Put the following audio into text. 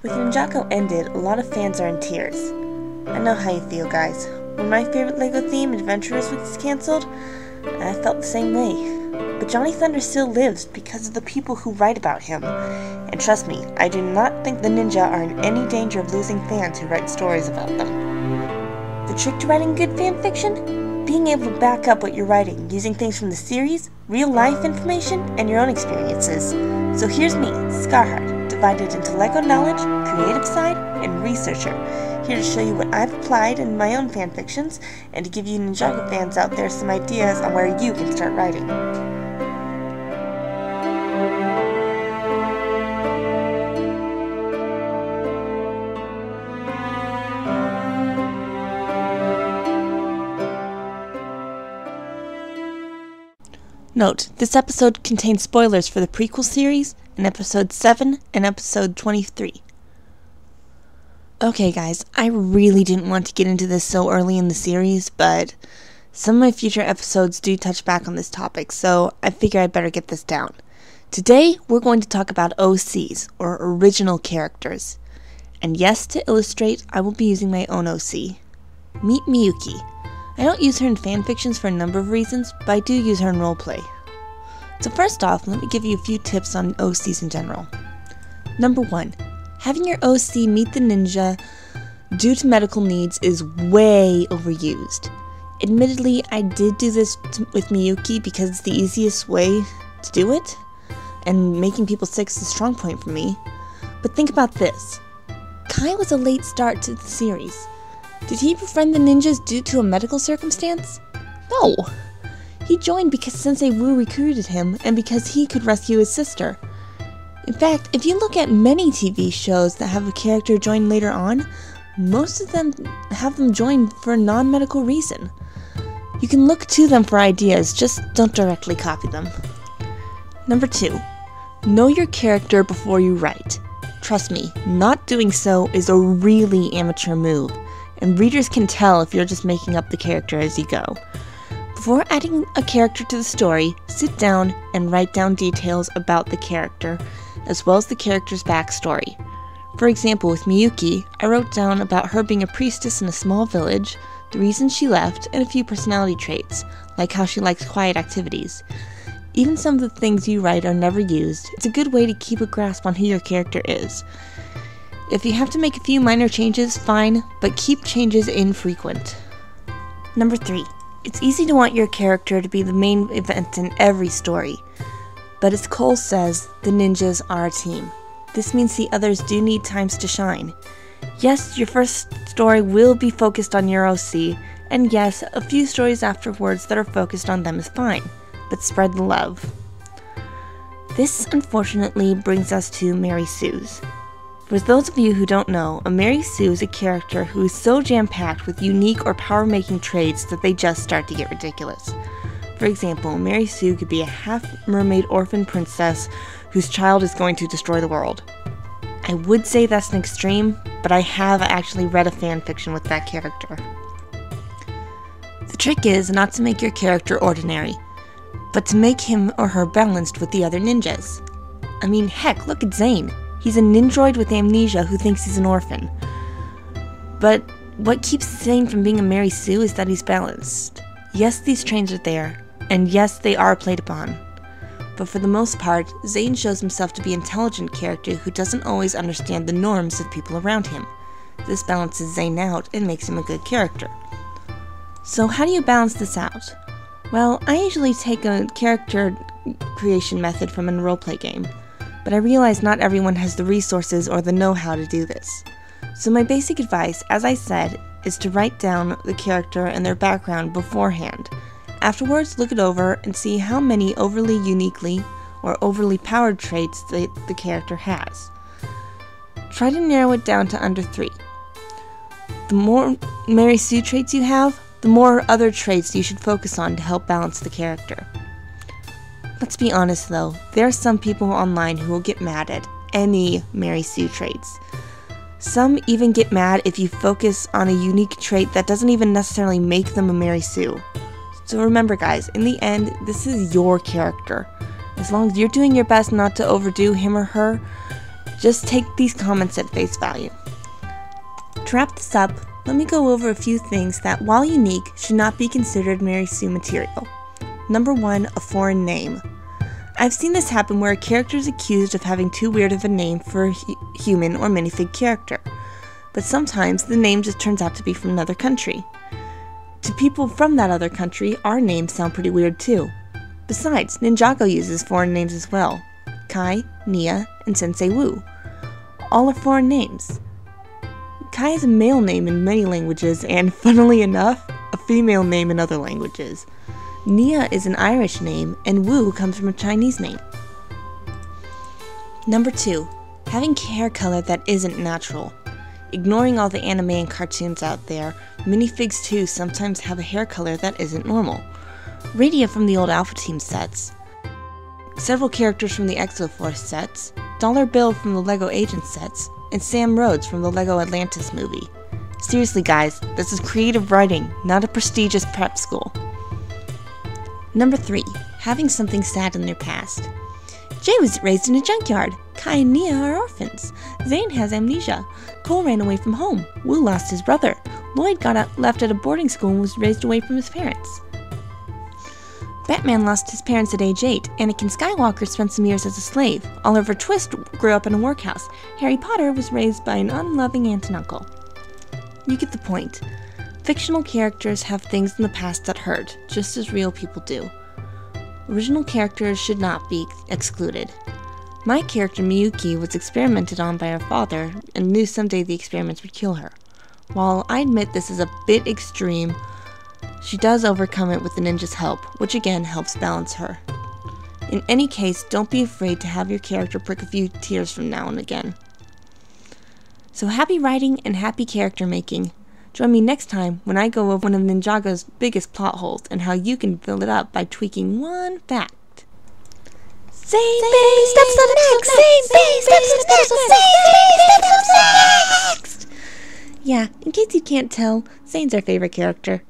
With Ninjago ended, a lot of fans are in tears. I know how you feel, guys. When my favorite LEGO theme, Adventurers, was cancelled, I felt the same way. But Johnny Thunder still lives because of the people who write about him. And trust me, I do not think the ninja are in any danger of losing fans who write stories about them. The trick to writing good fan fiction? Being able to back up what you're writing using things from the series, real-life information, and your own experiences. So here's me, Scarheart, divided into LEGO knowledge, creative side, and researcher, here to show you what I've applied in my own fanfictions, and to give you Ninjago fans out there some ideas on where you can start writing. Note, this episode contains spoilers for the prequel series in episode 7 and episode 23. Okay guys, I really didn't want to get into this so early in the series, but some of my future episodes do touch back on this topic, so I figure I'd better get this down. Today, we're going to talk about OCs, or original characters. And yes, to illustrate, I will be using my own OC. Meet Miyuki. I don't use her in fanfictions for a number of reasons, but I do use her in roleplay. So first off, let me give you a few tips on OCs in general. Number 1. Having your OC meet the ninja due to medical needs is way overused. Admittedly, I did do this with Miyuki because it's the easiest way to do it, and making people sick is a strong point for me. But think about this. Kai was a late start to the series. Did he befriend the ninjas due to a medical circumstance? No! He joined because Sensei Wu recruited him and because he could rescue his sister. In fact, if you look at many TV shows that have a character join later on, most of them have them join for a non-medical reason. You can look to them for ideas, just don't directly copy them. Number 2. Know your character before you write. Trust me, not doing so is a really amateur move, and readers can tell if you're just making up the character as you go. Before adding a character to the story, sit down and write down details about the character, as well as the character's backstory. For example, with Miyuki, I wrote down about her being a priestess in a small village, the reason she left, and a few personality traits, like how she likes quiet activities. Even some of the things you write are never used. It's a good way to keep a grasp on who your character is. If you have to make a few minor changes, fine, but keep changes infrequent. Number 3. It's easy to want your character to be the main event in every story. But as Cole says, the ninjas are a team. This means the others do need times to shine. Yes, your first story will be focused on your OC, and yes, a few stories afterwards that are focused on them is fine, but spread the love. This, unfortunately, brings us to Mary Sue's. For those of you who don't know, a Mary Sue is a character who is so jam-packed with unique or power-making traits that they just start to get ridiculous. For example, Mary Sue could be a half-mermaid orphan princess whose child is going to destroy the world. I would say that's an extreme, but I have actually read a fanfiction with that character. The trick is not to make your character ordinary, but to make him or her balanced with the other ninjas. I mean, heck, look at Zane. He's a ninjoid with amnesia who thinks he's an orphan. But what keeps Zane from being a Mary Sue is that he's balanced. Yes, these traits are there, and yes, they are played upon. But for the most part, Zane shows himself to be an intelligent character who doesn't always understand the norms of people around him. This balances Zane out and makes him a good character. So how do you balance this out? Well, I usually take a character creation method from a roleplay game, but I realize not everyone has the resources or the know-how to do this. So my basic advice, as I said, is to write down the character and their background beforehand. Afterwards, look it over and see how many overly uniquely or overly powered traits the character has. Try to narrow it down to under 3. The more Mary Sue traits you have, the more other traits you should focus on to help balance the character. Let's be honest though, there are some people online who will get mad at any Mary Sue traits. Some even get mad if you focus on a unique trait that doesn't even necessarily make them a Mary Sue. So remember guys, in the end, this is your character. As long as you're doing your best not to overdo him or her, Just take these comments at face value. To wrap this up, let me go over a few things that, while unique, should not be considered Mary Sue material. Number 1, a foreign name. I've seen this happen where a character is accused of having too weird of a name for a human or minifig character, but sometimes the name just turns out to be from another country. To people from that other country, our names sound pretty weird too. Besides, Ninjago uses foreign names as well. Kai, Nia, and Sensei Wu. All are foreign names. Kai is a male name in many languages and, funnily enough, a female name in other languages. Nia is an Irish name, and Wu comes from a Chinese name. Number 2, having hair color that isn't natural. Ignoring all the anime and cartoons out there, minifigs too sometimes have a hair color that isn't normal. Radia from the old Alpha Team sets, several characters from the Exoforce sets, Dollar Bill from the LEGO Agent sets, and Sam Rhodes from the LEGO Atlantis movie. Seriously guys, this is creative writing, not a prestigious prep school. Number 3, having something sad in their past. Jay was raised in a junkyard. Kai and Nia are orphans. Zane has amnesia. Cole ran away from home. Wu lost his brother. Lloyd left at a boarding school and was raised away from his parents. Batman lost his parents at age 8. Anakin Skywalker spent some years as a slave. Oliver Twist grew up in a workhouse. Harry Potter was raised by an unloving aunt and uncle. You get the point. Fictional characters have things in the past that hurt, just as real people do. Original characters should not be excluded. My character Miyuki was experimented on by her father and knew someday the experiments would kill her. While I admit this is a bit extreme, she does overcome it with the ninja's help, which again helps balance her. In any case, don't be afraid to have your character prick a few tears from now and again. So happy writing and happy character making. Join me next time when I go over one of Ninjago's biggest plot holes and how you can fill it up by tweaking one fact. Zane baby steps up next! Zane baby steps up next! Zane baby steps up next! Yeah, in case you can't tell, Zane's our favorite character.